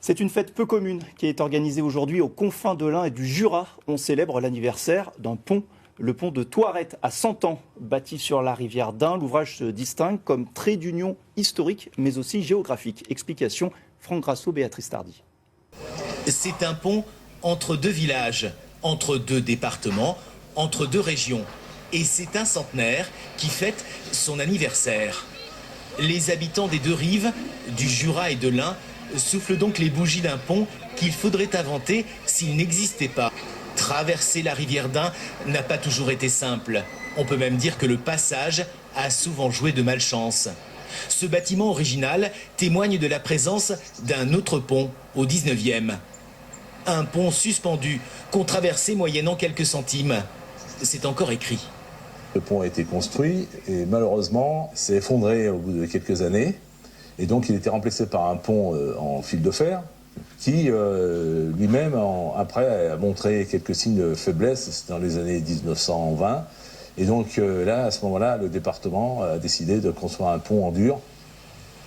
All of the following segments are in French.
C'est une fête peu commune qui est organisée aujourd'hui aux confins de l'Ain et du Jura. On célèbre l'anniversaire d'un pont, le pont de Thoirette à 100 ans. Bâti sur la rivière d'Ain, l'ouvrage se distingue comme trait d'union historique mais aussi géographique. Explication, Franck Grasso, Béatrice Tardy. C'est un pont entre deux villages, entre deux départements, entre deux régions. Et c'est un centenaire qui fête son anniversaire. Les habitants des deux rives, du Jura et de l'Ain, soufflent donc les bougies d'un pont qu'il faudrait inventer s'il n'existait pas. Traverser la rivière d'Ain n'a pas toujours été simple. On peut même dire que le passage a souvent joué de malchance. Ce bâtiment original témoigne de la présence d'un autre pont au 19e. Un pont suspendu qu'on traversait moyennant quelques centimes. C'est encore écrit. Le pont a été construit et malheureusement s'est effondré au bout de quelques années. Et donc il était remplacé par un pont en fil de fer qui lui-même après a montré quelques signes de faiblesse. C'était dans les années 1920. Et donc là, à ce moment-là, le département a décidé de construire un pont en dur.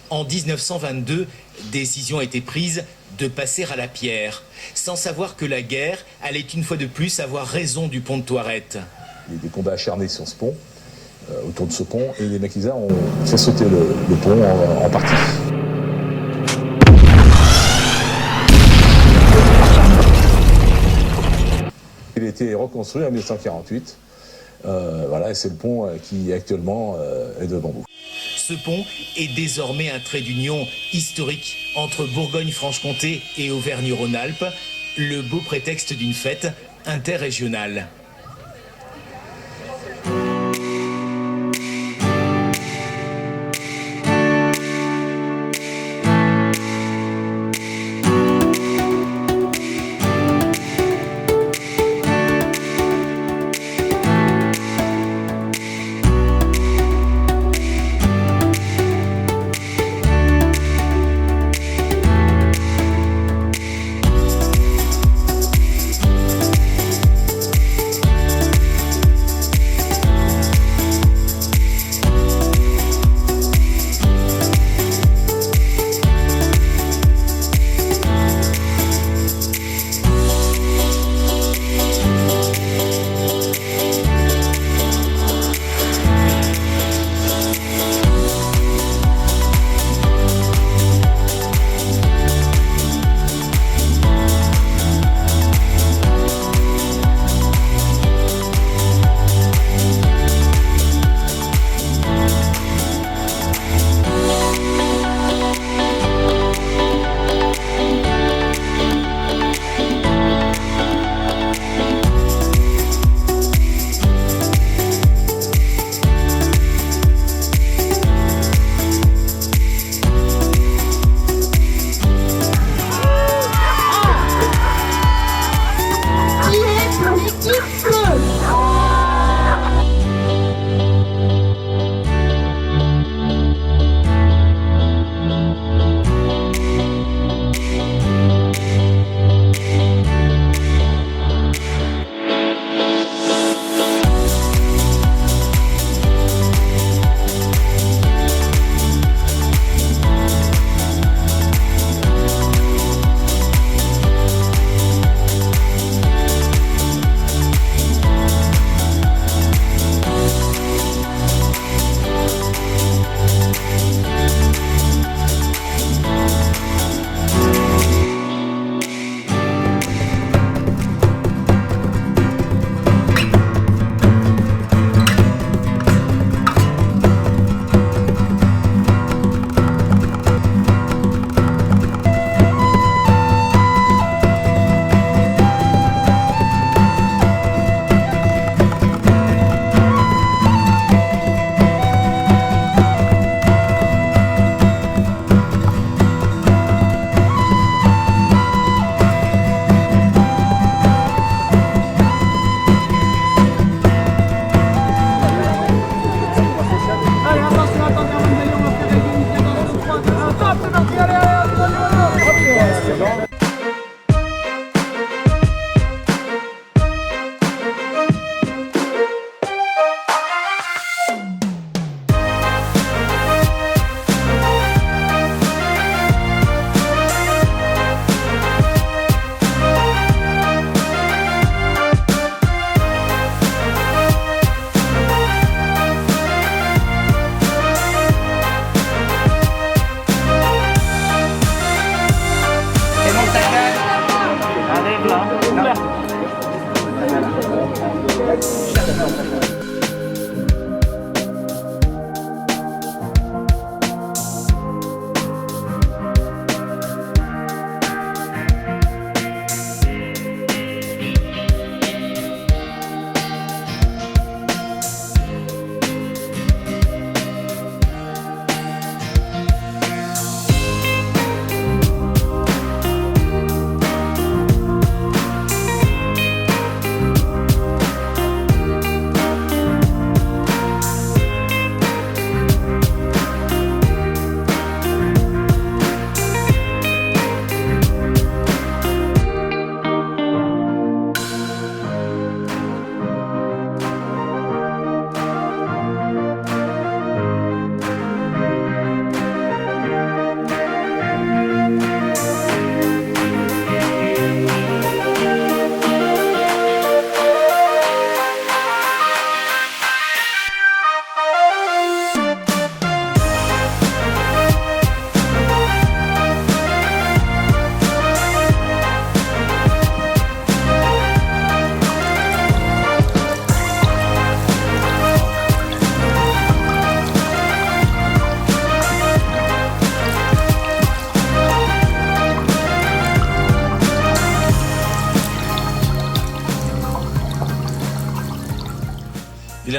En 1922, décision a été prise de passer à la pierre, sans savoir que la guerre allait une fois de plus avoir raison du pont de Thoirette. Il y a eu des combats acharnés sur ce pont, autour de ce pont, et les maquisards ont fait sauter le pont en partie. Il a été reconstruit en 1948. Voilà, et c'est le pont qui actuellement est devant vous. Ce pont est désormais un trait d'union historique entre Bourgogne-Franche-Comté et Auvergne-Rhône-Alpes, le beau prétexte d'une fête interrégionale.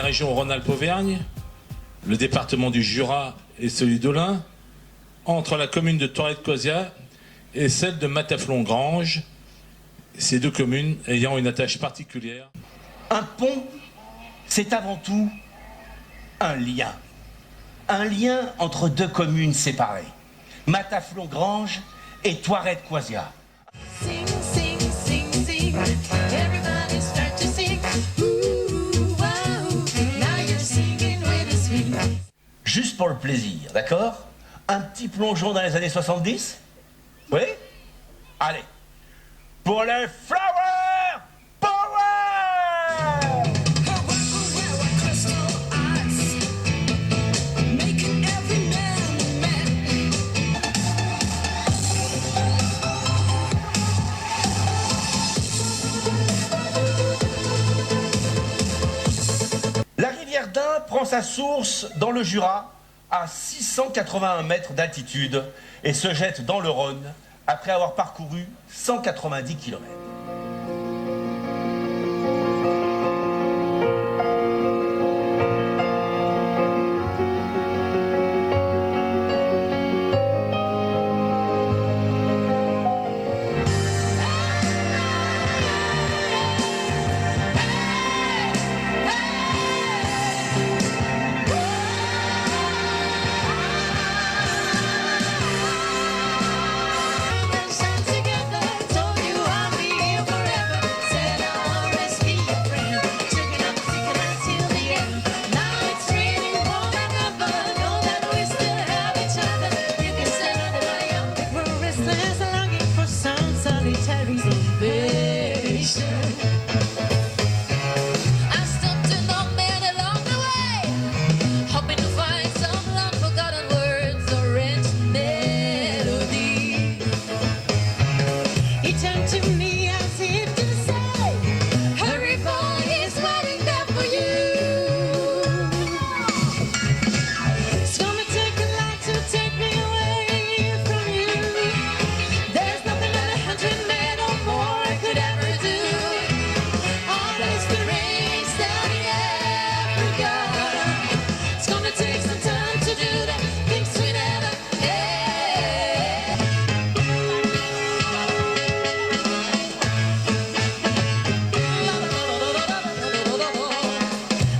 région Rhône-Alpes-Auvergne, le département du Jura et celui de l'Ain, entre la commune de Thoiret-Cozia et celle de Mattaflon-Grange, ces deux communes ayant une attache particulière. Un pont, c'est avant tout un lien. Un lien entre deux communes séparées, Mattaflon-Grange et Thoiret-Cozia. Sing, sing, sing, sing. Everybody start to sing. Ooh, wow. Now you're singing with us. Juste pour le plaisir, d'accord? Un petit plongeon dans les années 70? Oui? Allez. Pour les Flower Power! La rivière d'Ain prend sa source dans le Jura, à 681 mètres d'altitude, et se jette dans le Rhône après avoir parcouru 190 km.